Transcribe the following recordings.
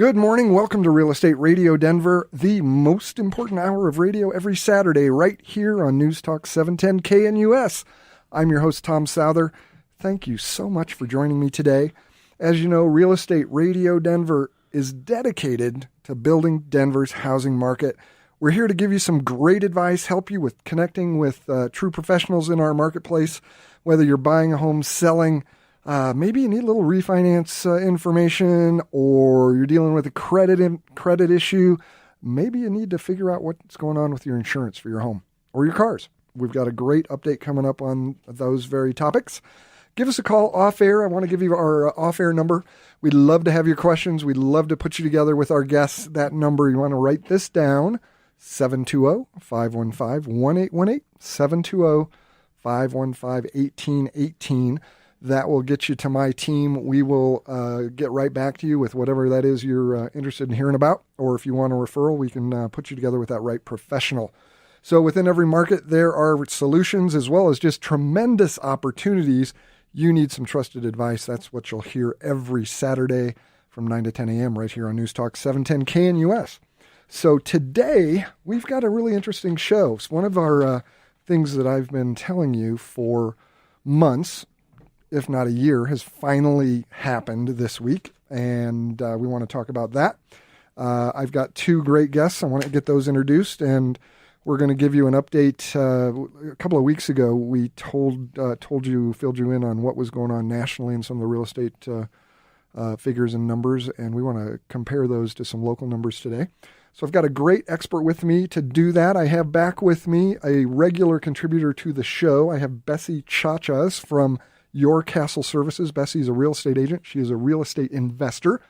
Good morning. Welcome to Real Estate Radio Denver, the most important hour of radio every Saturday right here on News Talk 710 KNUS. I'm your host, Tom Souther. Thank you so much for joining me today. As you know, Real Estate Radio Denver is dedicated to building Denver's housing market. We're here to give you some great advice, help you with connecting with true professionals in our marketplace, whether you're buying a home, selling, maybe you need a little refinance information, or you're dealing with a credit issue. Maybe you need to figure out what's going on with your insurance for your home or your cars. We've got a great update coming up on those very topics. Give us a call off air. I want to give you our off air number. We'd love to have your questions. We'd love to put you together with our guests. That number, you want to write this down, 720-515-1818, 720-515-1818. That will get you to my team. We will get right back to you with whatever that is you're interested in hearing about. Or if you want a referral, we can put you together with that right professional. So within every market, there are solutions as well as just tremendous opportunities. You need some trusted advice. That's what you'll hear every Saturday from 9 to 10 a.m. right here on News Talk 710 KNUS. So today, we've got a really interesting show. It's one of our things that I've been telling you for months, if not a year, has finally happened this week, and we want to talk about that. I've got two great guests. I want to get those introduced, and we're going to give you an update. A couple of weeks ago, we filled you in on what was going on nationally in some of the real estate figures and numbers, and we want to compare those to some local numbers today. So I've got a great expert with me to do that. I have back with me a regular contributor to the show. I have Bessie Chachas from Your Castle Services. Bessie is a real estate agent. She is a real estate investor,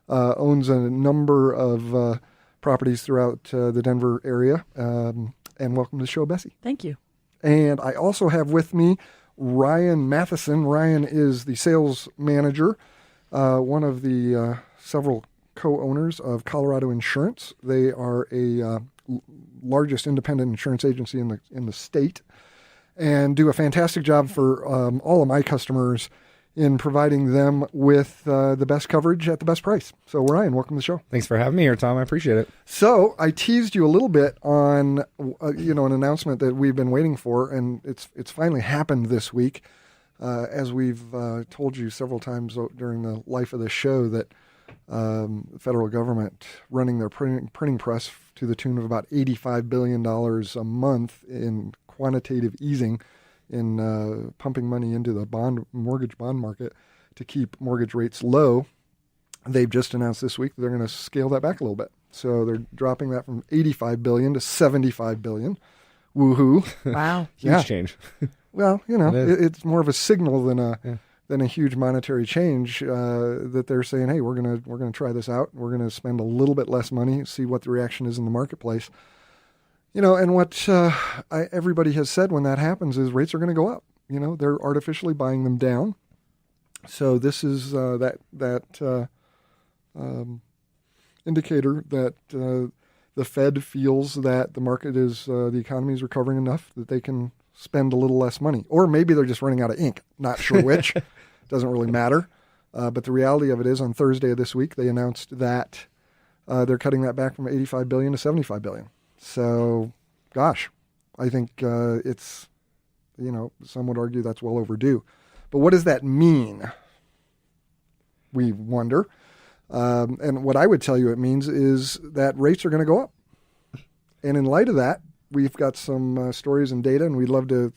owns a number of properties throughout the Denver area. And welcome to the show, Bessie. Thank you. And I also have with me Ryan Mathisen. Ryan is the sales manager, one of the several co-owners of Colorado Insurance. They are a largest independent insurance agency in the state, and do a fantastic job for all of my customers in providing them with the best coverage at the best price. So Ryan, welcome to the show. Thanks for having me here, Tom. I appreciate it. So I teased you a little bit on an announcement that we've been waiting for, and it's finally happened this week. As we've told you several times during the life of the show, that the federal government running their printing press to the tune of about $85 billion a month in quantitative easing, in pumping money into the mortgage bond market to keep mortgage rates low. They've just announced this week that they're going to scale that back a little bit. So they're dropping that from $85 billion to $75 billion. Woohoo! Wow, huge change. Well, it's more of a signal than a huge monetary change that they're saying, hey, we're gonna try this out. We're gonna spend a little bit less money, see what the reaction is in the marketplace. And what everybody has said when that happens is rates are going to go up. They're artificially buying them down. So this is that indicator that the Fed feels that the market is, the economy is recovering enough that they can spend a little less money. Or maybe they're just running out of ink. Not sure which. Doesn't really matter. But the reality of it is, on Thursday of this week, they announced that they're cutting that back from $85 billion to $75 billion. So, gosh, I think it's, some would argue that's well overdue. But what does that mean? We wonder. And what I would tell you it means is that rates are going to go up. And in light of that, we've got some stories and data, and we'd love to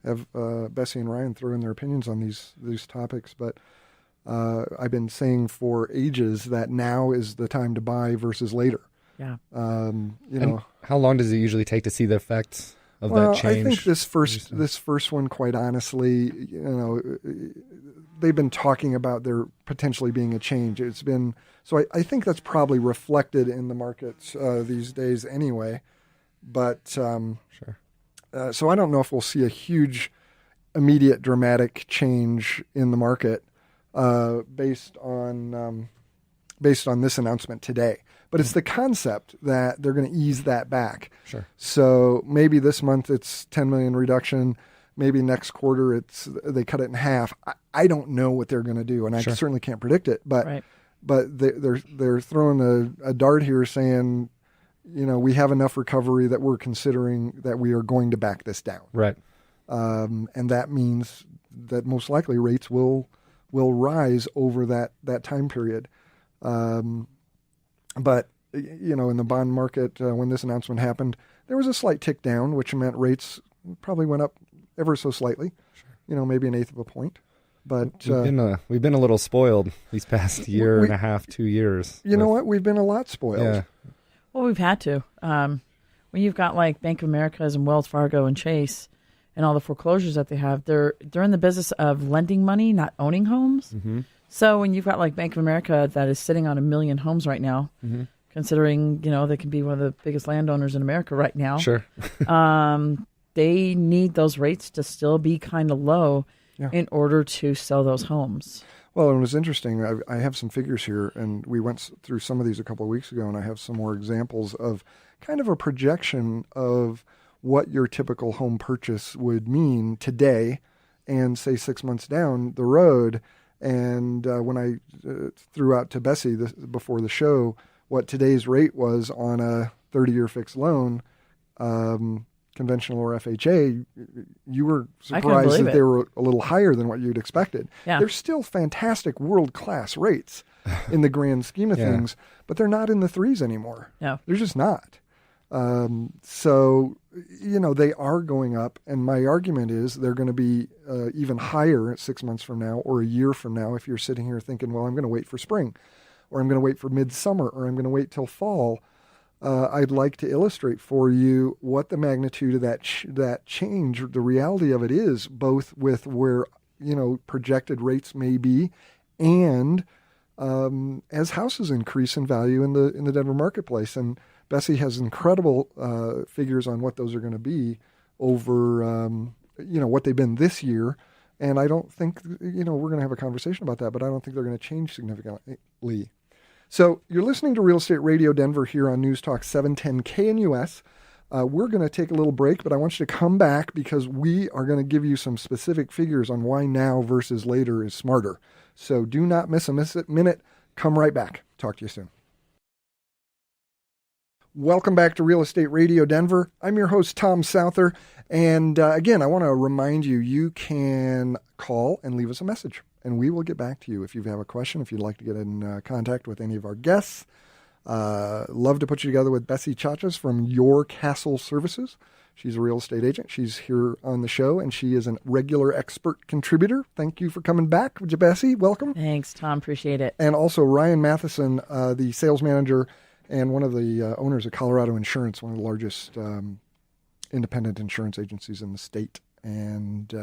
have Bessie and Ryan throw in their opinions on these topics. But I've been saying for ages that now is the time to buy versus later. Yeah. And how long does it usually take to see the effects of that change? I think this first one, quite honestly, they've been talking about there potentially being a change. It's been so. I think that's probably reflected in the markets these days anyway. But sure. So I don't know if we'll see a huge, immediate, dramatic change in the market based on this announcement today. But it's the concept that they're going to ease that back. Sure. So maybe this month it's 10 million reduction. Maybe next quarter they cut it in half. I don't know what they're going to do, and I certainly can't predict it. But but they're throwing a dart here saying, we have enough recovery that we're considering that we are going to back this down. Right. And that means that most likely rates will rise over that time period. But, in the bond market, when this announcement happened, there was a slight tick down, which meant rates probably went up ever so slightly, maybe an eighth of a point. But we've been a little spoiled these past year and a half, 2 years. You know what? We've been a lot spoiled. Yeah. Well, we've had to. When you've got like Bank of America's and Wells Fargo and Chase and all the foreclosures that they have, they're in the business of lending money, not owning homes. Mm-hmm. So when you've got like Bank of America that is sitting on 1 million homes right now, mm-hmm. considering, they can be one of the biggest landowners in America right now. Sure. They need those rates to still be kind of low in order to sell those homes. Well, it was interesting. I have some figures here, and we went through some of these a couple of weeks ago, and I have some more examples of kind of a projection of what your typical home purchase would mean today and, say, 6 months down the road. And when I threw out to Bessie before the show what today's rate was on a 30-year fixed loan, conventional or FHA, you were surprised that they were a little higher than what you'd expected. Yeah. They're still fantastic world-class rates in the grand scheme of things, but they're not in the threes anymore. No. They're just not. So, they are going up, and my argument is they're going to be even higher 6 months from now or a year from now if you're sitting here thinking, well, I'm going to wait for spring, or I'm going to wait for midsummer, or I'm going to wait till fall. I'd like to illustrate for you what the magnitude of that change, the reality of it is, both with where projected rates may be, and as houses increase in value in the Denver marketplace. And Bessie has incredible figures on what those are going to be over what they've been this year. And I don't think we're going to have a conversation about that, but I don't think they're going to change significantly. So you're listening to Real Estate Radio Denver here on News Talk 710 KNUS. We're going to take a little break, but I want you to come back because we are going to give you some specific figures on why now versus later is smarter. So do not miss a minute. Come right back. Talk to you soon. Welcome back to Real Estate Radio Denver. I'm your host, Tom Souther. And again, I want to remind you, you can call and leave us a message, and we will get back to you if you have a question, if you'd like to get in contact with any of our guests. Love to put you together with Bessie Chachas from Your Castle Services. She's a real estate agent. She's here on the show, and she is a regular expert contributor. Thank you for coming back, Bessie. Welcome. Thanks, Tom. Appreciate it. And also Ryan Mathisen, the sales manager and one of the owners of Colorado Insurance, one of the largest independent insurance agencies in the state. And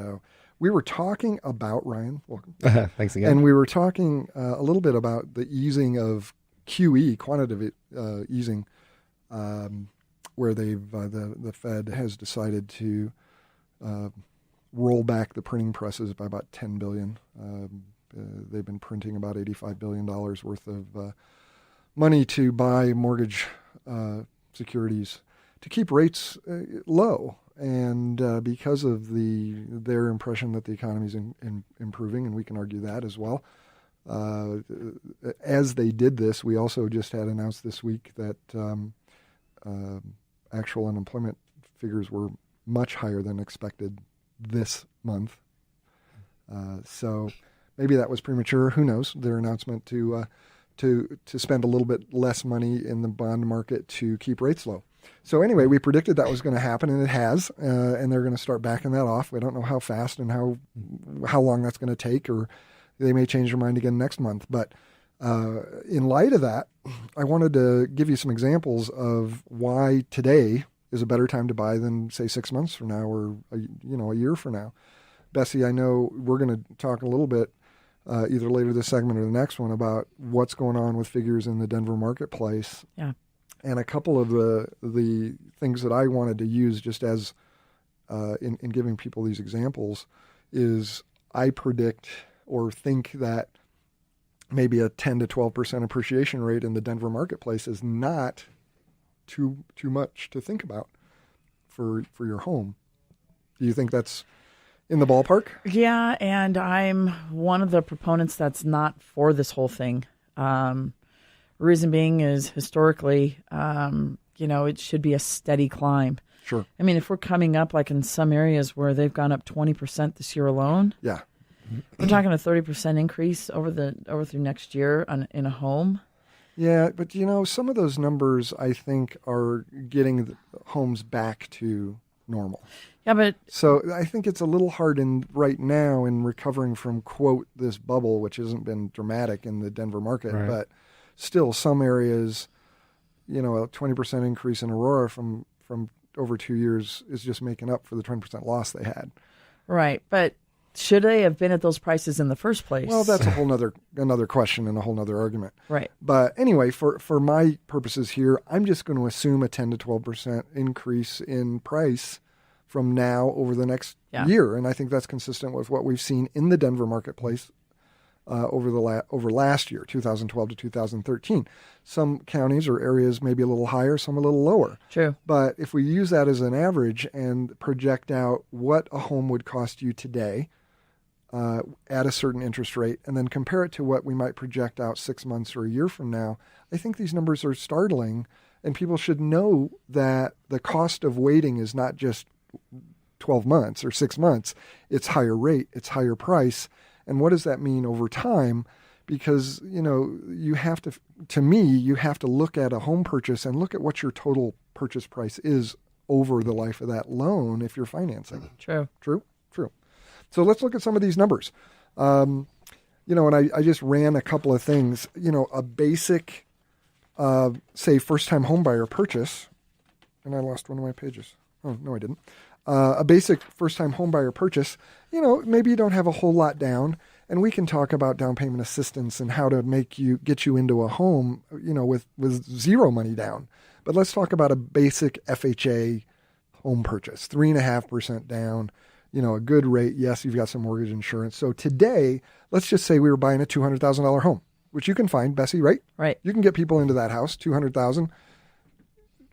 we were talking about, Ryan, welcome. Thanks again. And we were talking a little bit about the easing of QE, quantitative easing, where the Fed has decided to roll back the printing presses by about $10 billion. They've been printing about $85 billion worth of money to buy mortgage securities to keep rates low. And because of their impression that the economy is improving, and we can argue that as well, as they did this, we also just had announced this week that actual unemployment figures were much higher than expected this month. So maybe that was premature. Who knows? Their announcement to spend a little bit less money in the bond market to keep rates low. So anyway, we predicted that was going to happen, and it has, and they're going to start backing that off. We don't know how fast and how long that's going to take, or they may change their mind again next month. But in light of that, I wanted to give you some examples of why today is a better time to buy than, say, 6 months from now or a year from now. Bessie, I know we're going to talk a little bit either later this segment or the next one about what's going on with figures in the Denver marketplace. Yeah. And a couple of the things that I wanted to use just as in giving people these examples is I predict or think that maybe a 10 to 12% appreciation rate in the Denver marketplace is not too much to think about for your home. Do you think that's in the ballpark? Yeah, and I'm one of the proponents that's not for this whole thing. Reason being is historically, it should be a steady climb. Sure. I mean, if we're coming up like in some areas where they've gone up 20% this year alone, Yeah. we're talking a 30% increase over through next year in a home. Yeah, but some of those numbers I think are getting the homes back to normal. Yeah, but So I think it's a little hard right now in recovering from, quote, this bubble, which hasn't been dramatic in the Denver market, Right. but still some areas, a 20% increase in Aurora from over 2 years is just making up for the 20% loss they had. right, but should they have been at those prices in the first place? Well, that's a whole another question and a whole nother argument. right. But anyway, for my purposes here, I'm just going to assume a 10 to 12% increase in price from now over the next year. And I think that's consistent with what we've seen in the Denver marketplace over last year, 2012 to 2013. Some counties or areas may be a little higher, some a little lower. True. But if we use that as an average and project out what a home would cost you today at a certain interest rate, and then compare it to what we might project out 6 months or a year from now, I think these numbers are startling, and people should know that the cost of waiting is not just 12 months or 6 months. It's higher rate, it's higher price. And what does that mean over time? Because, you have to look at a home purchase and look at what your total purchase price is over the life of that loan if you're financing. True. True. So let's look at some of these numbers. And I just ran a couple of things. A basic, say, first-time home buyer purchase, and I lost one of my pages. Oh, no, I didn't. A basic first-time home buyer purchase, maybe you don't have a whole lot down, and we can talk about down payment assistance and how to get you into a home, with zero money down. But let's talk about a basic FHA home purchase, 3.5% down. A good rate. Yes, you've got some mortgage insurance. So today, let's just say we were buying a $200,000 home, which you can find, Bessie, right? Right. You can get people into that house, $200,000.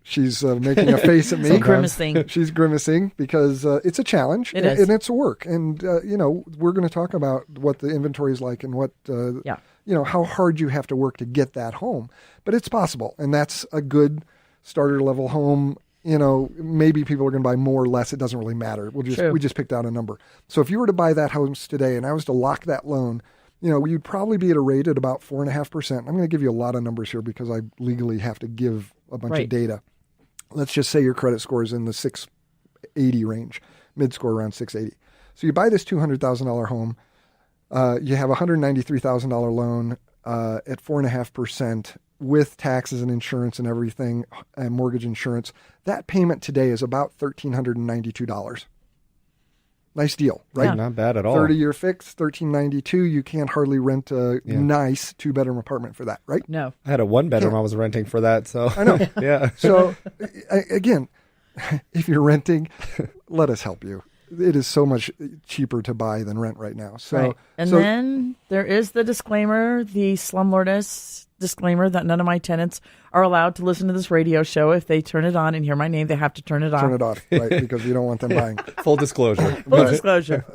She's making a face at me. Grimacing. She's grimacing because it's a challenge It is. and it's work. And, we're going to talk about what the inventory is like and what, how hard you have to work to get that home. But it's possible. And that's a good starter level home. Maybe people are going to buy more or less. It doesn't really matter. We just picked out a number. So if you were to buy that house today and I was to lock that loan, you'd probably be at a rate at about 4.5%. I'm going to give you a lot of numbers here because I legally have to give a bunch of data. Let's just say your credit score is in the 680 range, mid score around 680. So you buy this $200,000 home. You have a $193,000 loan at 4.5%. With taxes and insurance and everything, and mortgage insurance, that payment today is about $1,392. Nice deal, right? Yeah. Not bad at all. 30-year fix, $1,392. You can't hardly rent a nice 2-bedroom apartment for that, right? No. I had a 1-bedroom I was renting for that, so. I know. Yeah. So, again, if you're renting, let us help you. It is so much cheaper to buy than rent right now. So, right. And then there is the disclaimer, the slumlordess disclaimer that none of my tenants are allowed to listen to this radio show. If they turn it on and hear my name, they have to turn it off. Turn it off, right? Because you don't want them buying. Full disclosure. Full disclosure.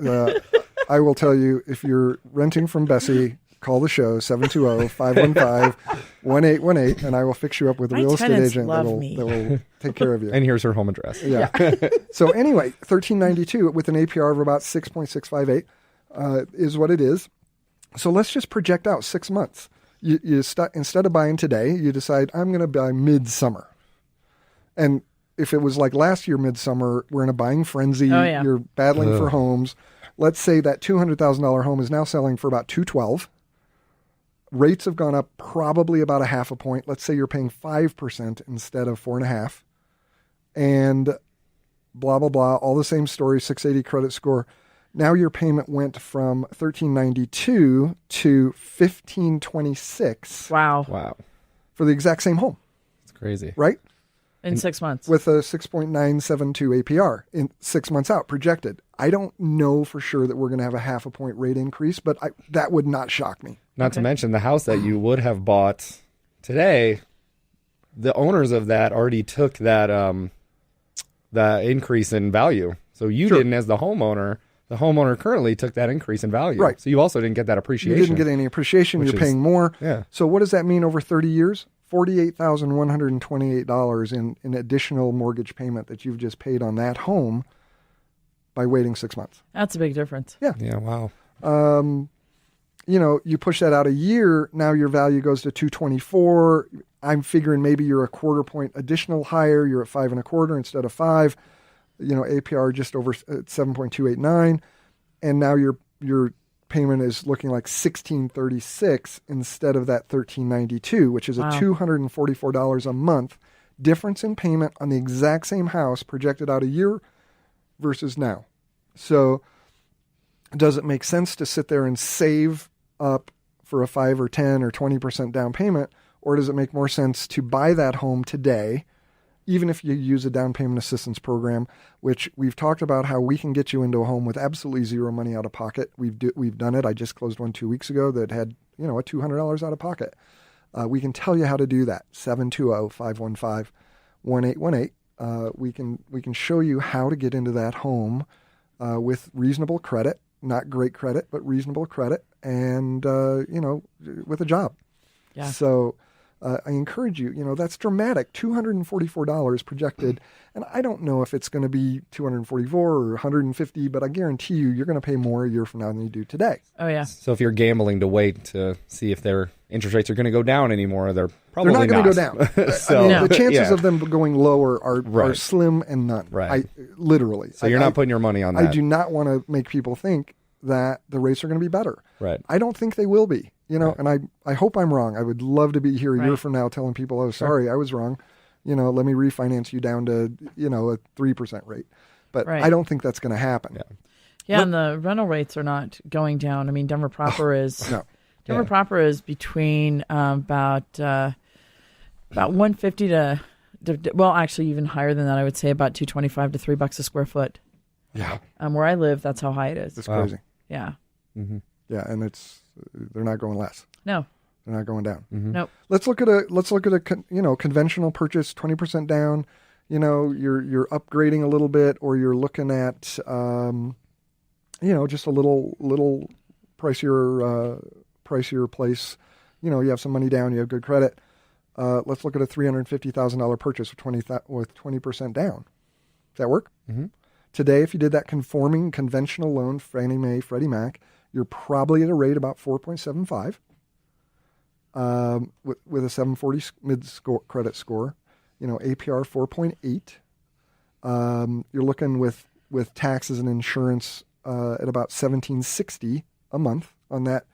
I will tell you, if you're renting from Bessie, call the show, 720-515-1818, and I will fix you up with a My real estate tenants agent love that me. will take care of you. And here's her home address. Yeah. So anyway, $1,392 with an APR of about 6.658 is what it is. So let's just project out 6 months. Instead of buying today, you decide, I'm going to buy midsummer. And if it was like last year midsummer, we're in a buying frenzy. You're battling for homes. Let's say that $200,000 home is now selling for about $212,000. Rates have gone up probably about 0.5 point. Let's say you're paying 5% instead of 4.5%. And blah, blah, blah. All the same story, 680 credit score. Now your payment went from $1,392 to $1,526. Wow. For the exact same home. It's crazy. Right? In 6 months. With a 6.972 APR in 6 months out projected. I don't know for sure that we're going to have a 0.5 point rate increase, but that would not shock me. Not to mention the house that you would have bought today, the owners of that already took that increase in value. So you didn't, as the homeowner, the homeowner currently took that increase in value. Right. So you also didn't get that You appreciation. didn't get any appreciation. Which You're is- paying more. Yeah. So what does that mean over 30 years? $48,128 in additional mortgage payment that you've just paid on that home by waiting 6 months. That's a big difference. Yeah. Yeah, wow. You push that out a year, now your value goes to 224. I'm figuring maybe you're a quarter point additional higher. You're at 5.25 instead of 5. APR just over 7.289, and now your payment is looking like $1,636 instead of that $1,392, which is a $244 a month difference in payment on the exact same house projected out a year versus now. So does it make sense to sit there and save up for a 5 or 10 or 20% down payment, or does it make more sense to buy that home today, even if you use a down payment assistance program, which we've talked about how we can get you into a home with absolutely zero money out of pocket. We've done it. I just closed one 2 weeks ago that had, a $200 out of pocket. We can tell you how to do that. 720-515-1818. We can show you how to get into that home with reasonable credit, not great credit, but reasonable credit, and with a job. Yeah. So I encourage you. That's dramatic. $244 projected, and I don't know if it's going to be $244 or $150, but I guarantee you're going to pay more a year from now than you do today. Oh yeah. So if you're gambling to wait to see if their interest rates are going to go down anymore, they're probably They're not going to go down. So, No. The chances yeah. of them going lower are Right. slim and none. Right. Literally. So you're not putting your money on that. I do not want to make people think that the rates are going to be better. Right. I don't think they will be. And I hope I'm wrong. I would love to be here a year Right. from now telling people, oh, sorry, I was wrong. Let me refinance you down to, a 3% rate. But Right. I don't think that's going to happen. Yeah. Yeah, and the rental rates are not going down. I mean, Denver proper is No. Denver Yeah. proper is between about 150 to well, actually even higher than that. I would say about $225 to $3 a square foot. Yeah. Where I live, that's how high it is. It's Wow. crazy. Yeah. Mm-hmm. Yeah. And they're not going less. No. They're not going down. Mm-hmm. Nope. Let's look at a conventional purchase, 20% down. You're upgrading a little bit, or you're looking at just a little pricier place. You have some money down, you have good credit. Let's look at a $350,000 purchase with 20% down. Does that work? Mm-hmm. Today, if you did that conforming conventional loan, Fannie Mae, Freddie Mac, you're probably at a rate about 4.75. With a 740 mid-score credit score, APR 4.8. You're looking with taxes and insurance at about $1,760 a month on that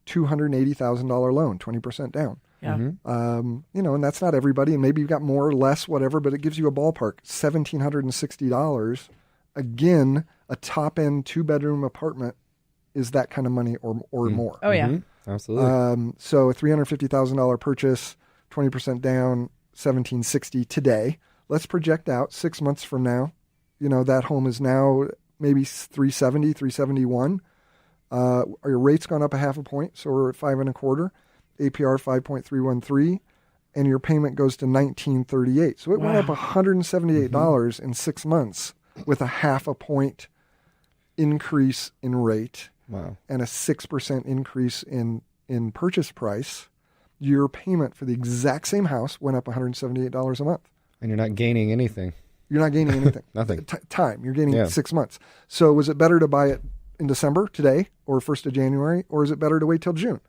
$280,000 loan, 20% down. Yeah. Mm-hmm. And that's not everybody, and maybe you've got more or less, whatever, but it gives you a ballpark. $1,760. Again, a top-end 2-bedroom apartment is that kind of money or more. Oh yeah. Mm-hmm. Absolutely. So a $350,000 purchase, 20% down, $1,760 today. Let's project out 6 months from now. That home is now maybe $370,000, $371,000. Your rate's gone up a half a point, so we're at 5.25. APR 5.313, and your payment goes to $1,938. So it went up $178 in 6 months with a half a point increase in rate. Wow. And a 6% increase in purchase price. Your payment for the exact same house went up $178 a month. And you're not gaining anything. You're not gaining anything. Nothing. Time. You're gaining 6 months. So was it better to buy it in December, today, or 1st of January, or is it better to wait till June?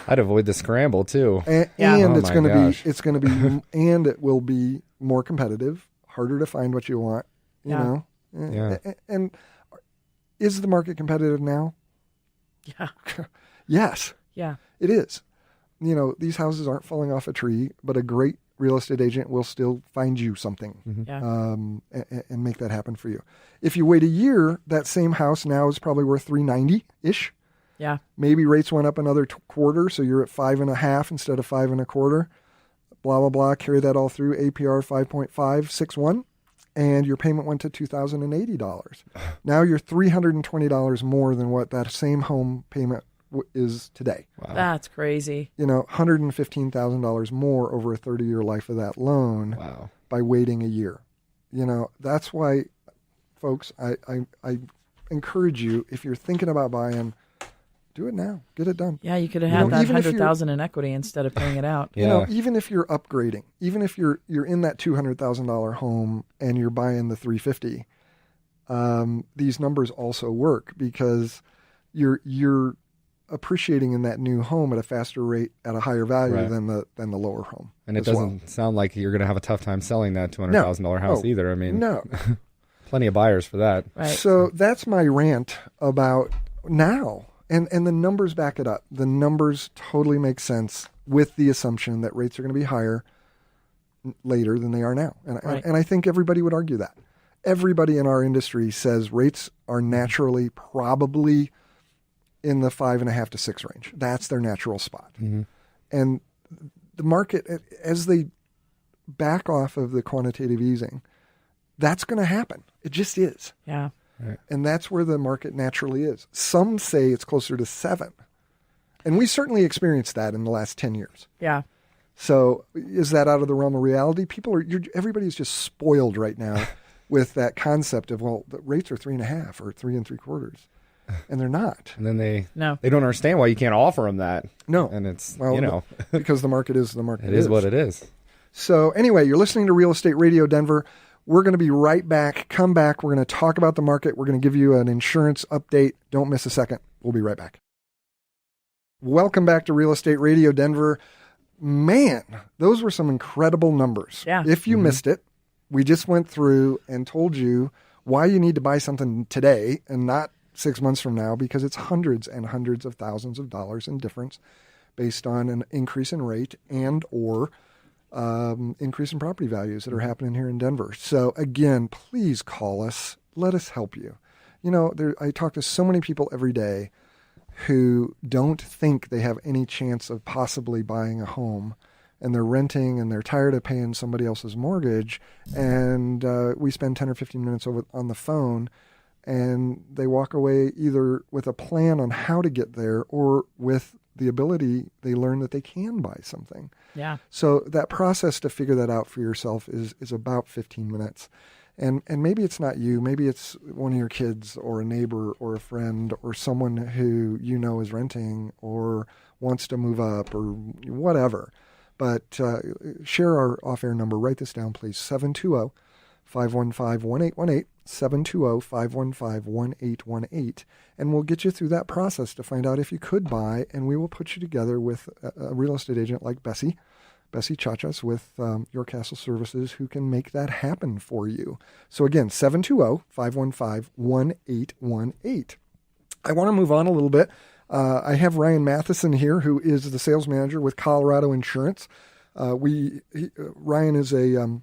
I'd avoid the scramble too. And Oh it's my going to gosh. be, and it will be more competitive, harder to find what you want, you Yeah. know? Yeah. And is the market competitive now? Yeah. Yes, Yeah. it is. These houses aren't falling off a tree, but a great real estate agent will still find you something Yeah. and make that happen for you. If you wait a year, that same house now is probably worth $390-ish. Yeah. Maybe rates went up another quarter, so you're at 5.5 instead of 5.25. Blah, blah, blah. Carry that all through. APR 5.561, and your payment went to $2,080. Now you're $320 more than what that same home payment is today. Wow. That's crazy. $115,000 more over a 30-year life of that loan Wow. by waiting a year. That's why folks, I encourage you, if you're thinking about buying, do it now. Get it done. Yeah, you could have had that even if $100,000 in equity instead of paying it out. Yeah. Even if you're upgrading, even if you're in that $200,000 home and you're buying the 350, these numbers also work because you're appreciating in that new home at a faster rate at a higher value Right. than the lower home. And it doesn't sound like you're going to have a tough time selling that $200,000 house either. I mean, no. plenty of buyers for that. Right. So that's my rant about now. And the numbers back it up. The numbers totally make sense with the assumption that rates are going to be higher later than they are now. And I think everybody would argue that. Everybody in our industry says rates are naturally probably in the 5.5 to 6 range. That's their natural spot. Mm-hmm. And the market, as they back off of the quantitative easing, that's going to happen. It just is. Yeah. Right. And that's where the market naturally is. Some say it's closer to 7. And we certainly experienced that in the last 10 years. Yeah. So is that out of the realm of reality? Everybody's just spoiled right now with that concept of, well, the rates are 3.5 or 3 3/4. And they're not. And then they No. don't understand why you can't offer them that. No. And it's, Well, because the market is the market. it is what it is. So anyway, you're listening to Real Estate Radio Denver. We're going to be right back. Come back. We're going to talk about the market. We're going to give you an insurance update. Don't miss a second. We'll be right back. Welcome back to Real Estate Radio Denver. Man, those were some incredible numbers. Yeah. If you missed it, we just went through and told you why you need to buy something today and not 6 months from now, because it's hundreds and hundreds of thousands of dollars in difference based on an increase in rate and or increase in property values that are happening here in Denver. So again, please call us. Let us help you. I talk to so many people every day who don't think they have any chance of possibly buying a home, and they're renting and they're tired of paying somebody else's mortgage. And we spend 10 or 15 minutes on the phone, and they walk away either with a plan on how to get there or with the ability they learn that they can buy something. Yeah. So that process to figure that out for yourself is about 15 minutes. And maybe it's not you. Maybe it's one of your kids or a neighbor or a friend or someone who is renting or wants to move up or whatever. But share our off-air number. Write this down, please. 720-515-1818. 720-515-1818. And we'll get you through that process to find out if you could buy, and we will put you together with a real estate agent like Bessie Chachas with Your Castle Services, who can make that happen for you. So again, 720-515-1818. I want to move on a little bit. I have Ryan Mathisen here, who is the sales manager with Colorado Insurance. Ryan is a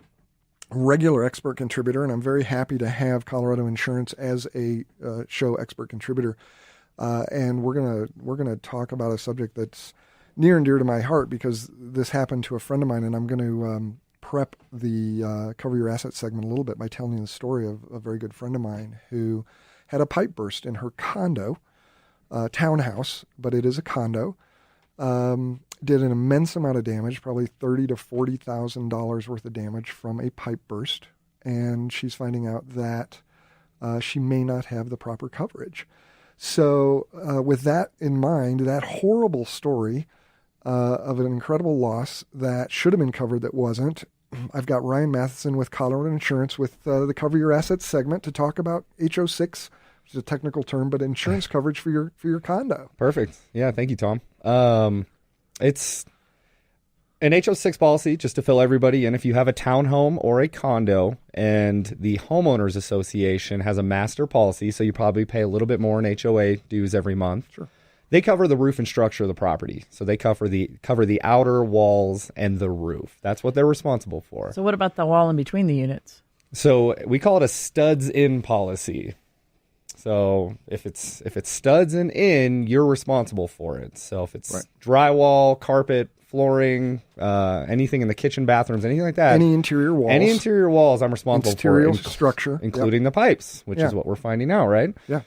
regular expert contributor, and I'm very happy to have Colorado Insurance as a show expert contributor. And we're gonna talk about a subject that's near and dear to my heart because this happened to a friend of mine, and I'm going to prep the Cover Your Assets segment a little bit by telling you the story of a very good friend of mine who had a pipe burst in her condo, townhouse, but it is a condo. Did an immense amount of damage, probably $30,000 to $40,000 worth of damage from a pipe burst, and she's finding out that she may not have the proper coverage. So with that in mind, that horrible story of an incredible loss that should have been covered that wasn't, I've got Ryan Mathisen with Colorado Insurance with the Cover Your Assets segment to talk about HO6, which is a technical term, but insurance coverage for your condo. Perfect. Yeah, thank you, Tom. It's an HO6 policy, just to fill everybody in. If you have a townhome or a condo and the homeowners association has a master policy, so you probably pay a little bit more in HOA dues every month. Sure. They cover the roof and structure of the property. So they cover the outer walls and the roof. That's what they're responsible for. So what about the wall in between the units? So we call it a studs in policy. So if it's studs and in, you're responsible for it. So if it's drywall, carpet, flooring, anything in the kitchen, bathrooms, anything like that. Any interior walls, I'm responsible exterior for. Structure. Including the pipes, which is what we're finding out, right? Yeah.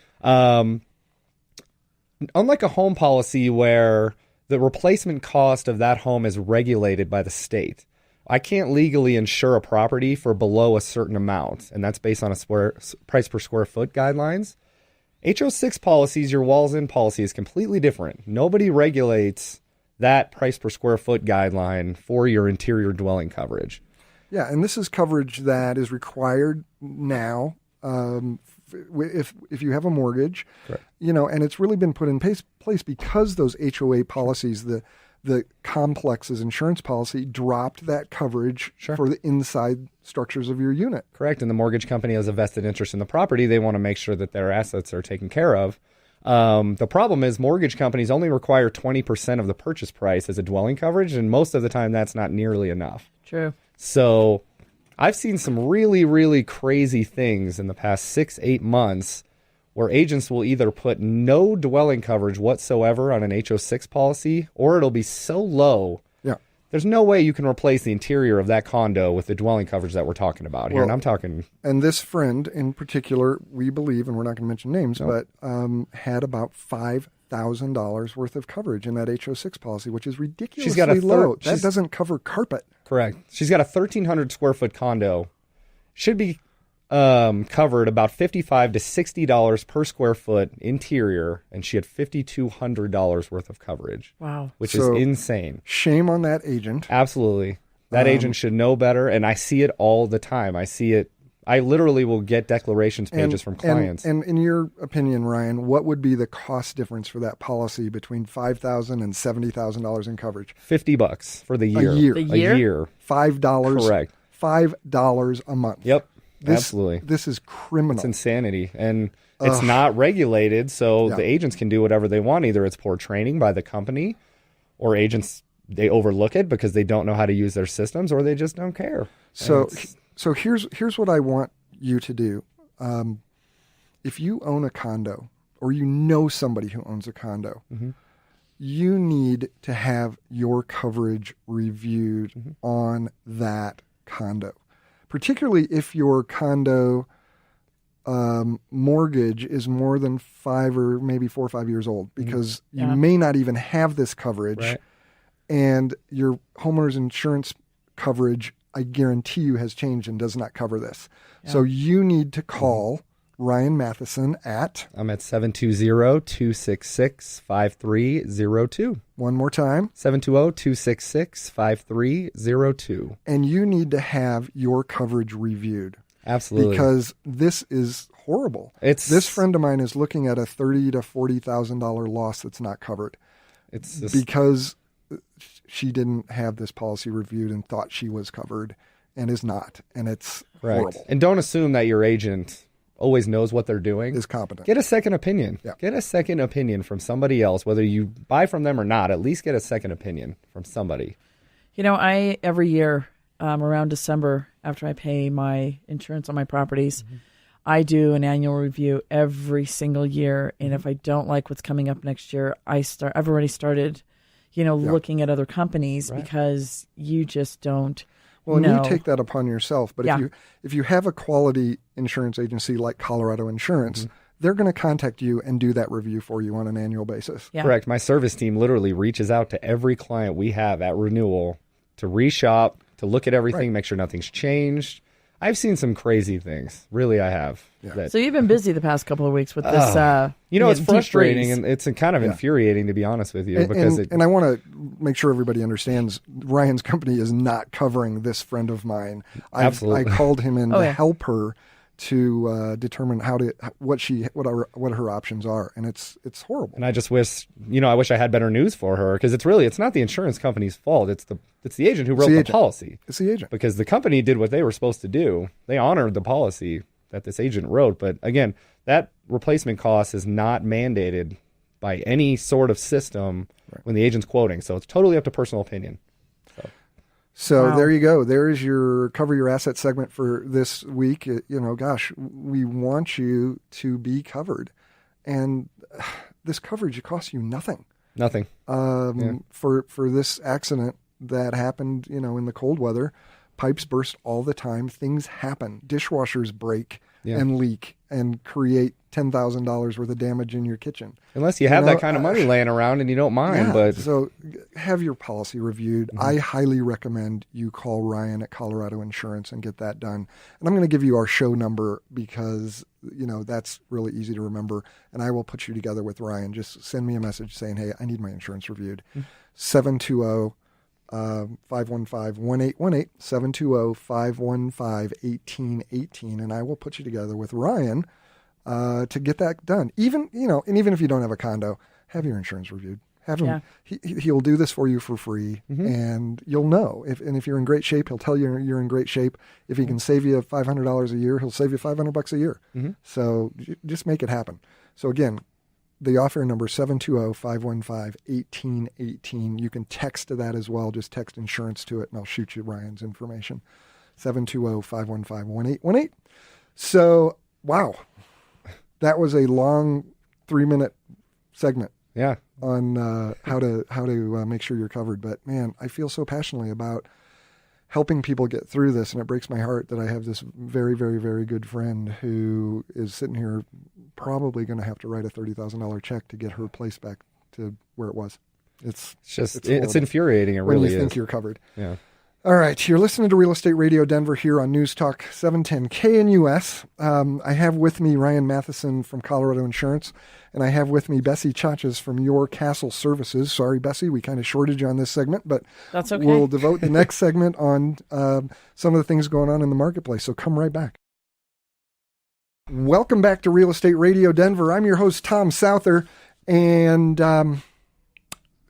Unlike a home policy where the replacement cost of that home is regulated by the state, I can't legally insure a property for below a certain amount, and that's based on a price per square foot guidelines. HO6 policies, your walls in policy is completely different. Nobody regulates that price per square foot guideline for your interior dwelling coverage. Yeah, and this is coverage that is required now if you have a mortgage. Correct. And it's really been put in place because those HOA policies, the complex's insurance policy dropped that coverage for the inside structures of your unit. Correct. And the mortgage company has a vested interest in the property. They want to make sure that their assets are taken care of. The problem is mortgage companies only require 20% of the purchase price as a dwelling coverage, and most of the time that's not nearly enough. True. So I've seen some really, really crazy things in the past 6-8 months where agents will either put no dwelling coverage whatsoever on an HO6 policy, or it'll be so low. Yeah. There's no way you can replace the interior of that condo with the dwelling coverage that we're talking about here. Well, and I'm talking... And this friend in particular, we believe, and we're not going to mention names, but had about $5,000 worth of coverage in that HO6 policy, which is ridiculously low. That doesn't cover carpet. Correct. She's got a 1,300 square foot condo. Should be covered about $55 to $60 per square foot interior, and she had $5,200 worth of coverage. Wow. Which is insane. Shame on that agent. Absolutely. That agent should know better, and I see it all the time. I see it. I literally will get declarations pages from clients. And in your opinion, Ryan, what would be the cost difference for that policy between $5,000 and $70,000 in coverage? $50 for the year. A year. The year? A year. $5. Correct. $5 a month. Yep. Absolutely. This is criminal. It's insanity. And it's not regulated, so the agents can do whatever they want. Either it's poor training by the company, or agents, they overlook it because they don't know how to use their systems, or they just don't care. So here's what I want you to do. If you own a condo, or you know somebody who owns a condo, you need to have your coverage reviewed on that condo. Particularly if your condo mortgage is more than 5 or maybe 4 or 5 years old, because you may not even have this coverage, and your homeowner's insurance coverage, I guarantee you, has changed and does not cover this. So you need to call Ryan Mathisen at... I'm at 720-266-5302. One more time. 720-266-5302. And you need to have your coverage reviewed. Absolutely. Because this is horrible. This friend of mine is looking at a $30,000 to $40,000 loss that's not covered. It's just, because she didn't have this policy reviewed and thought she was covered and is not. And it's horrible. And don't assume that your agent always knows what they're doing. Is competent. Get a second opinion. Yeah. Get a second opinion from somebody else, whether you buy from them or not. At least get a second opinion from somebody. I every year around December, after I pay my insurance on my properties, I do an annual review every single year. And if I don't like what's coming up next year, I've already started, looking at other companies, because you just don't. Well, and you take that upon yourself. But if you have a quality insurance agency like Colorado Insurance, they're going to contact you and do that review for you on an annual basis. Yeah. Correct. My service team literally reaches out to every client we have at renewal to reshop, to look at everything, make sure nothing's changed. I've seen some crazy things. Really, I have. Yeah. So you've been busy the past couple of weeks with this. It's frustrating and it's kind of infuriating, to be honest with you. And I want to make sure everybody understands Ryan's company is not covering this friend of mine. Absolutely. I called him in to help her to determine what her options are, and it's horrible. And I just wish I had better news for her, because it's not the insurance company's fault. It's the agent who wrote the policy. It's the agent, because the company did what they were supposed to do. They honored the policy that this agent wrote, but again, that replacement cost is not mandated by any sort of system when the agent's quoting. So it's totally up to personal opinion. So there you go. There is your Cover Your Asset segment for this week. We want you to be covered. And this coverage, it costs you nothing. Nothing. For this accident that happened, in the cold weather, pipes burst all the time. Things happen. Dishwashers break and leak. and create $10,000 worth of damage in your kitchen. Unless you have that kind of money laying around and you don't mind. Yeah, But so have your policy reviewed. I highly recommend you call Ryan at Colorado Insurance and get that done. And I'm going to give you our show number because, that's really easy to remember. And I will put you together with Ryan. Just send me a message saying, hey, I need my insurance reviewed. 720 515-1818, 720-515-1818, and I will put you together with Ryan to get that done. Even if you don't have a condo, have your insurance reviewed. Have him. Yeah. He'll do this for you for free, and you'll know. If you're in great shape, he'll tell you you're in great shape. If he can save you $500 a year, he'll save you $500 a year. So just make it happen. So again, the offer number 720-515-1818. You can text to that as well. Just text insurance to it, and I'll shoot you Ryan's information. 720-515-1818. So, wow. That was a long 3-minute segment. Yeah. On how to make sure you're covered. But, man, I feel so passionately about helping people get through this, and it breaks my heart that I have this very, very, very good friend who is sitting here probably going to have to write a $30,000 check to get her place back to where it was. It's infuriating. It really is. When you think you're covered. Yeah. All right, you're listening to Real Estate Radio Denver here on News Talk 710 KNUS. I have with me Ryan Mathisen from Colorado Insurance, and I have with me Bessie Chachas from Your Castle Services. Sorry, Bessie, we kind of shorted you on this segment, but that's okay. We'll devote the next segment on some of the things going on in the marketplace, so come right back. Welcome back to Real Estate Radio Denver. I'm your host, Tom Souther, and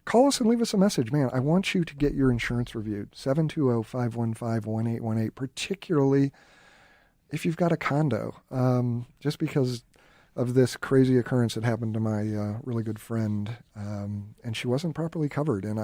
call us and leave us a message. Man, I want you to get your insurance reviewed. 720-515-1818, particularly if you've got a condo. Just because of this crazy occurrence that happened to my really good friend, and she wasn't properly covered, and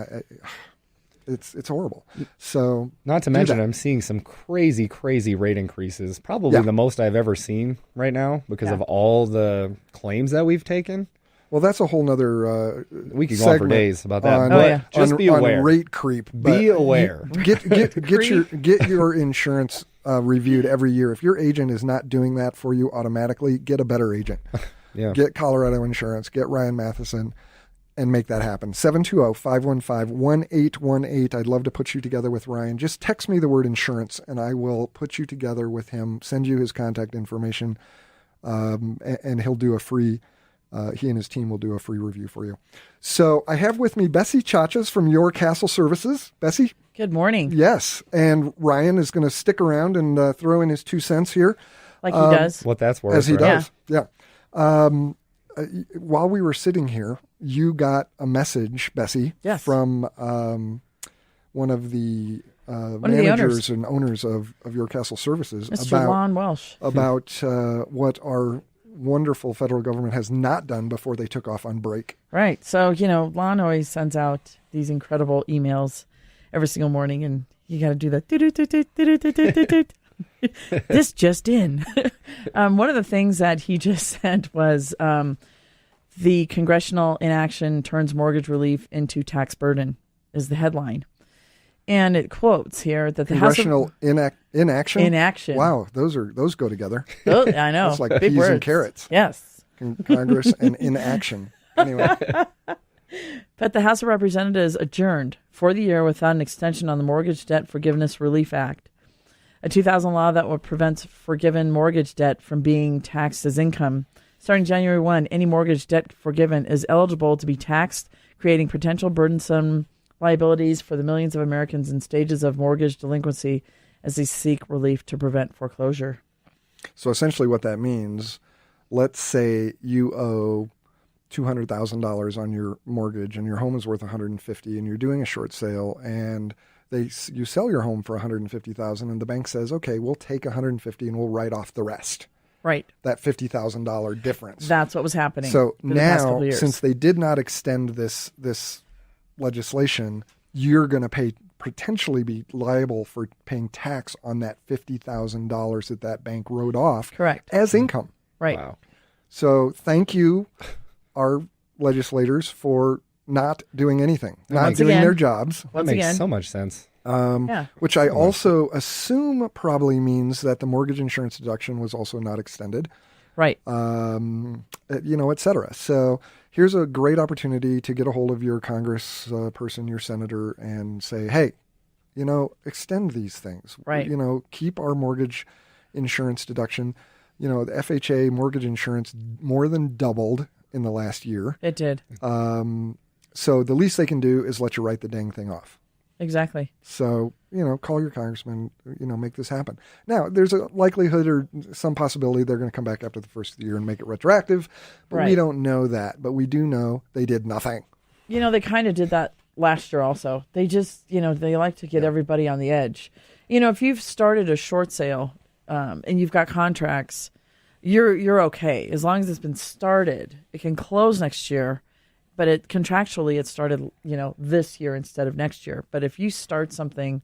it's horrible. So not to mention, I'm seeing some crazy rate increases, probably the most I've ever seen right now because of all the claims that we've taken. Well, that's a whole nother we could go on for days about that. Just be aware. On rate creep. Be aware. Get your insurance reviewed every year. If your agent is not doing that for you automatically, get a better agent. Get Colorado Insurance. Get Ryan Mathisen, and make that happen. 720-515-1818. I'd love to put you together with Ryan. Just text me the word insurance, and I will put you together with him. Send you his contact information, and he'll do a free. He and his team will do a free review for you. So I have with me Bessie Chachas from Your Castle Services. Bessie? Good morning. Yes. And Ryan is going to stick around and throw in his 2 cents here. Like he does. What that's worth. As he does. Yeah. While we were sitting here, you got a message, Bessie, from one of the managers and owners of Your Castle Services. Mr. Lon Welsh. About what our wonderful federal government has not done before they took off on break. Right. So, Lon always sends out these incredible emails every single morning, and you got to do that. This just in. One of the things that he just sent was the congressional inaction turns mortgage relief into tax burden is the headline. And it quotes here that the congressional inaction. Inaction. Wow, those go together. I know. It's like big peas words. and carrots. Yes. Congress and inaction. Anyway. But the House of Representatives adjourned for the year without an extension on the Mortgage Debt Forgiveness Relief Act, a 2000 law that would prevent forgiven mortgage debt from being taxed as income. Starting January 1, any mortgage debt forgiven is eligible to be taxed, creating potential burdensome liabilities for the millions of Americans in stages of mortgage delinquency as they seek relief to prevent foreclosure. So essentially what that means, let's say you owe $200,000 on your mortgage and your home is worth $150,000 and you're doing a short sale and you sell your home for $150,000 and the bank says, okay, we'll take $150,000 and we'll write off the rest. Right. That $50,000 difference. That's what was happening. So now, since they did not extend this legislation, you're going to potentially be liable for paying tax on that $50,000 that bank wrote off. Correct. As income. Right. Wow. So thank you, our legislators, for not doing anything, not doing their jobs. That makes so much sense. Which I also assume probably means that the mortgage insurance deduction was also not extended. Right. Et cetera. So here's a great opportunity to get a hold of your Congress person, your senator, and say, hey, extend these things. Right. Keep our mortgage insurance deduction. The FHA mortgage insurance more than doubled in the last year. It did. So the least they can do is let you write the dang thing off. Exactly. So, call your congressman, make this happen. Now, there's a likelihood or some possibility they're going to come back after the first of the year and make it retroactive. But we don't know that. But we do know they did nothing. They kind of did that last year also. They just, they like to get everybody on the edge. If you've started a short sale and you've got contracts, you're okay. As long as it's been started, it can close next year. But contractually, it started, this year instead of next year. But if you start something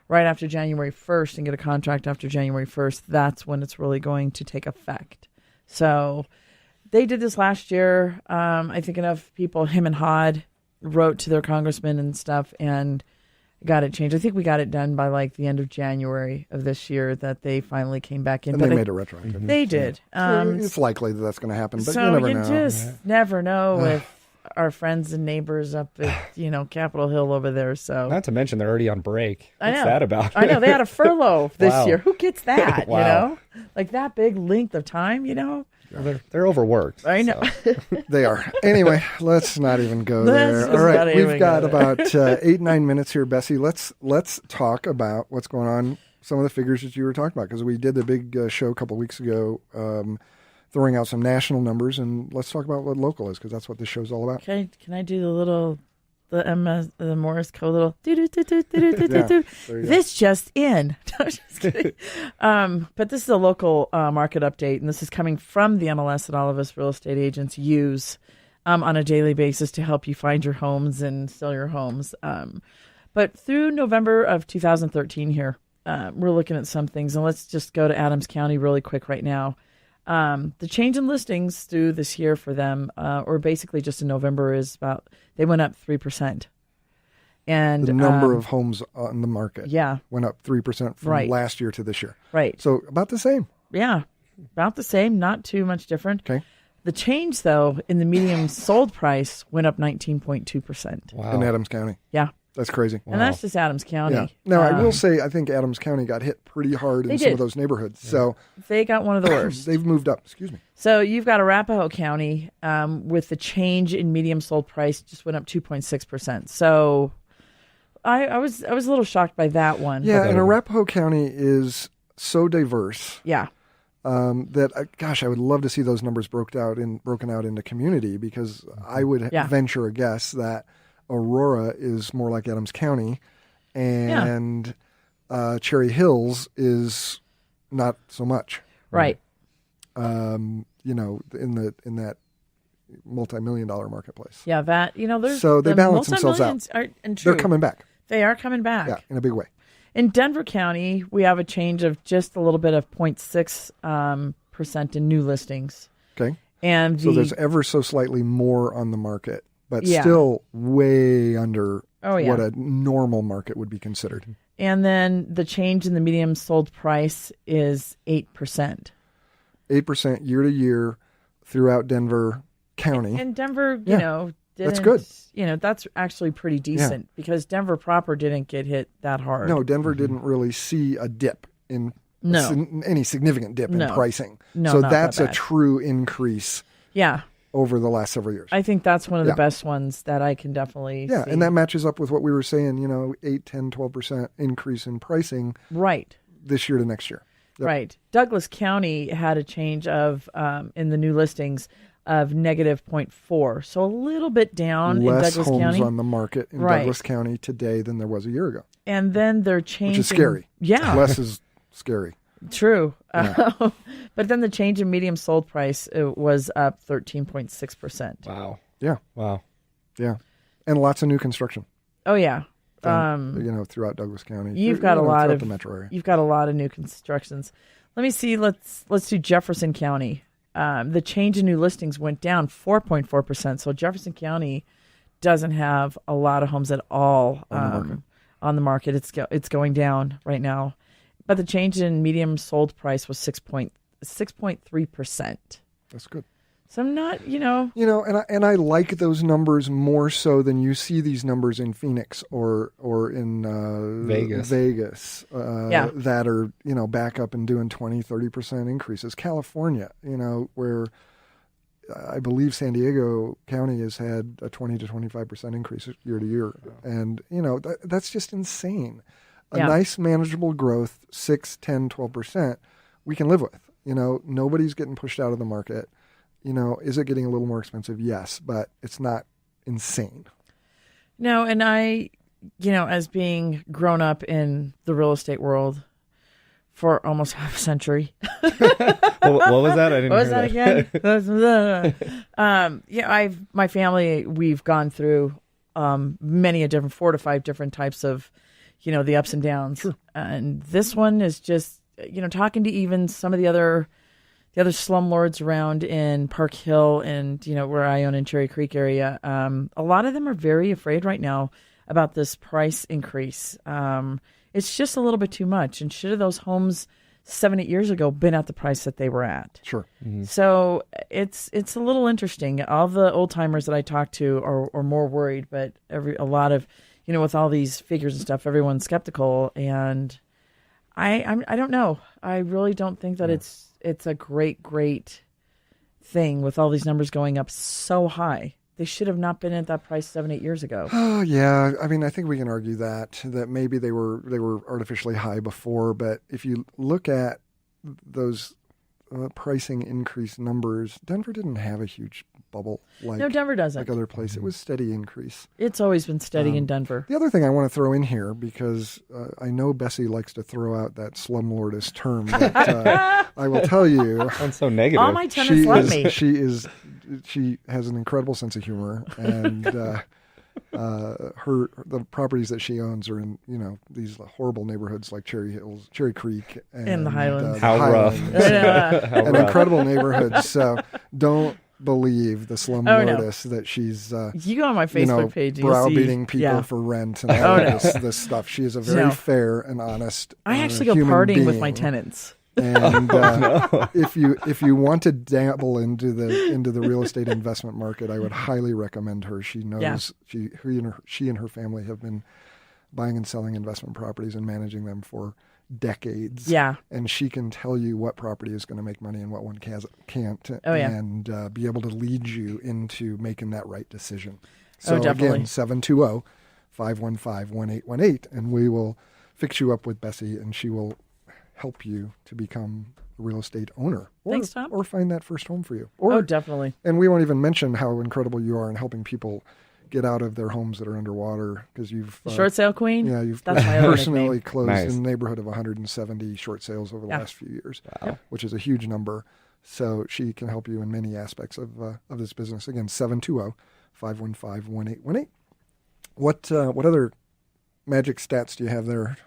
right after January 1st and get a contract after January 1st, that's when it's really going to take effect. So they did this last year. I think enough people, him and Hod, wrote to their congressman and stuff and got it changed. I think we got it done by like the end of January of this year that they finally came back in. And they made it retroactive. They did. It's likely that that's going to happen, but so you never know. Just never know with our friends and neighbors up at, Capitol Hill over there. So not to mention they're already on break. I know. What's that about? I know. They had a furlough this year. Who gets that, Wow. Like that big length of time, Well, they're overworked. I know. So. They are. Anyway, let's not even go there. All right, we've got about 8-9 minutes here, Bessie. Let's talk about what's going on, some of the figures that you were talking about, because we did the big show a couple of weeks ago throwing out some national numbers, and let's talk about what local is, because that's what this show's all about. Can I do the Morse code little this just in? No, just kidding. But this is a local market update, and this is coming from the MLS that all of us real estate agents use on a daily basis to help you find your homes and sell your homes. But through November of 2013 here, we're looking at some things, and let's just go to Adams County really quick right now. The change in listings through this year for them, or basically just in November, is they went up 3%. And the number of homes on the market went up 3% from last year to this year. Right. So about the same. Yeah, about the same, not too much different. Okay. The change, though, in the median sold price went up 19.2%. Wow. In Adams County. Yeah. That's crazy. And that's just Adams County. Yeah. Now, I will say, I think Adams County got hit pretty hard in some of those neighborhoods. Yeah. So they got one of the worst. They've moved up. Excuse me. So you've got Arapahoe County with the change in medium sold price just went up 2.6%. So I was a little shocked by that one. Yeah, and Arapahoe County is so diverse. Yeah. That I would love to see those numbers broken out into community, because I would venture a guess that Aurora is more like Adams County, and Cherry Hills is not so much. Right. In that multi-million-dollar marketplace. Yeah, that there's so they balance themselves out. They're coming back. They are coming back. Yeah, in a big way. In Denver County, we have a change of just a little bit of 0.6% in new listings. Okay. And so there's ever so slightly more on the market, but still way under what a normal market would be considered. And then the change in the medium sold price is 8%. 8% year to year throughout Denver County. And Denver, that's good. That's actually pretty decent because Denver proper didn't get hit that hard. No, Denver didn't really see a dip in any significant dip in pricing. No, so not that's that a bad. True increase. Yeah. Over the last several years. I think that's one of the best ones that I can definitely see. And that matches up with what we were saying, 8, 10, 12% increase in pricing. Right. This year to next year. Yep. Right. Douglas County had a change of, in the new listings, of negative 0.4. So a little bit down in Douglas County. Less homes on the market in Douglas County today than there was a year ago. And then they're changing. Which is scary. Yeah. Less is scary. True. Yeah. But then the change in medium sold price was up 13.6%. Wow. Yeah. Wow. Yeah. And lots of new construction. Oh, yeah. Throughout Douglas County. You've got a lot of the metro area. You've got a lot of new constructions. Let me see. Let's do Jefferson County. The change in new listings went down 4.4%. So Jefferson County doesn't have a lot of homes at all on the market. It's going down right now. But the change in medium sold price was 6.6%. 6.3%. That's good. So I'm not, And I like those numbers more so than you see these numbers in Phoenix or in Vegas that are, back up and doing 20-30% increases. California, where I believe San Diego County has had a 20 to 25% increase year to year. And, that's just insane. A nice manageable growth, 6, 10, 12%, we can live with. Nobody's getting pushed out of the market. Is it getting a little more expensive? Yes, but it's not insane. No, and I, as being grown up in the real estate world for almost half a century. What was that? I didn't hear that again? My family, we've gone through many a different 4 to 5 different types of, the ups and downs. Sure. And this one is just, talking to even some of the other slumlords around in Park Hill and, where I own in Cherry Creek area, a lot of them are very afraid right now about this price increase. It's just a little bit too much. And should have those homes 7-8 years ago been at the price that they were at? Sure. Mm-hmm. So it's a little interesting. All the old timers that I talk to are more worried, but a lot of, with all these figures and stuff, everyone's skeptical. And I don't know. I really don't think that it's a great thing with all these numbers going up so high. They should have not been at that price 7-8 years ago. Oh yeah, I mean, I think we can argue that maybe they were artificially high before, but if you look at those pricing increase numbers, Denver didn't have a huge bubble like Denver doesn't. like other places. It was steady incrise. It's always been steady in Denver. The other thing I want to throw in here, because I know Bessie likes to throw out that slumlordist term, but I will tell you, Sounds so negative. All my tenants love me. She has an incredible sense of humor, and the properties that she owns are in these horrible neighborhoods like Cherry Creek, and the Highlands. How rough. and incredible neighborhoods. So don't believe the slumlordist that she's you go on my Facebook page, browbeating see, people for rent and all this stuff. She is a very fair and honest. I actually go human partying being. with my tenants. And if you want to dabble into the real estate investment market, I would highly recommend her. She knows she and her family have been buying and selling investment properties and managing them for decades. Yeah, and she can tell you what property is going to make money and what one can't. And be able to lead you into making that right decision. So again, 720-515-1818, and we will fix you up with Bessie, and she will help you to become a real estate owner. Thanks, Tom. Or find that first home for you. Definitely. And we won't even mention how incredible you are in helping people get out of their homes that are underwater, because you've short sale queen. Yeah, you've That's my other personally nickname. closed in the neighborhood of 170 short sales over the last few years, which is a huge number. So she can help you in many aspects of this business. Again, 720-515-1818. What other magic stats do you have there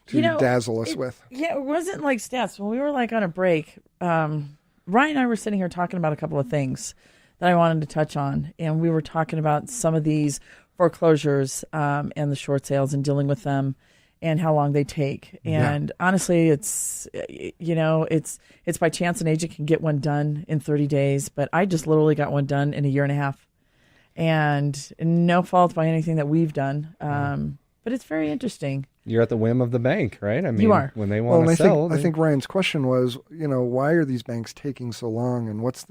to dazzle us with? Yeah, it wasn't like stats. When we were on a break, Ryan and I were sitting here talking about a couple of things that I wanted to touch on. And we were talking about some of these foreclosures and the short sales and dealing with them and how long they take. And honestly, it's by chance an agent can get one done in 30 days, but I just literally got one done in a year and a half. And no fault by anything that we've done. But it's very interesting. You're at the whim of the bank, right? I mean, you are. When they want to sell. I think Ryan's question was, why are these banks taking so long, and what's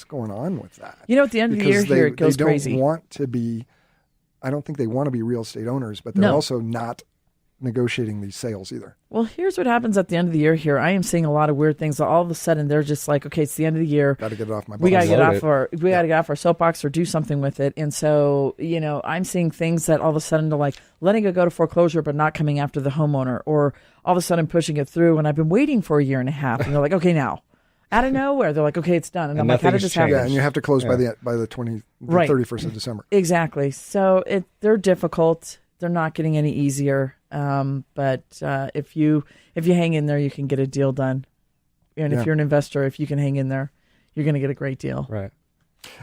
going on with that? At the end of the year here, it goes crazy. I don't think they want to be real estate owners, but they're also not negotiating these sales either. Well, here's what happens at the end of the year here. I am seeing a lot of weird things. All of a sudden, they're just like, okay, it's the end of the year. Got to get it off my butt. We got to get off our soapbox or do something with it. And so, I'm seeing things that all of a sudden they're like letting it go to foreclosure, but not coming after the homeowner, or all of a sudden pushing it through. And I've been waiting for a year and a half, and they're like, okay, now. Out of nowhere, they're like, okay, it's done. And I'm like, how did this happen? Yeah, and you have to close by the 31st of December. Exactly. So they're difficult. They're not getting any easier. But if you hang in there, you can get a deal done. And if you're an investor, if you can hang in there, you're going to get a great deal. Right.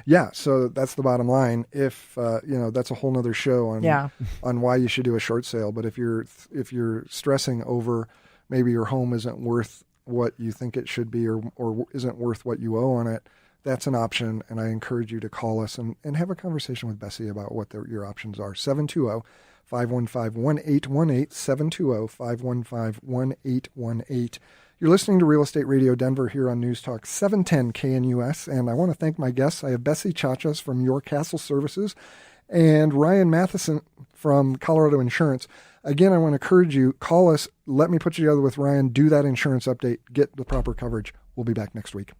Yeah. So that's the bottom line. If that's a whole nother show on why you should do a short sale. But if you're stressing over maybe your home isn't worth what you think it should be or isn't worth what you owe on it, that's an option. And I encourage you to call us and have a conversation with Bessie about what your options are. 720-515-1818, 720-515-1818. You're listening to Real Estate Radio Denver here on News Talk 710 KNUS, and I want to thank my guests. I have Bessie Chachas from Your Castle Services and Ryan Mathisen from Colorado Insurance. Again, I want to encourage you, call us, let me put you together with Ryan, do that insurance update, get the proper coverage. We'll be back next week.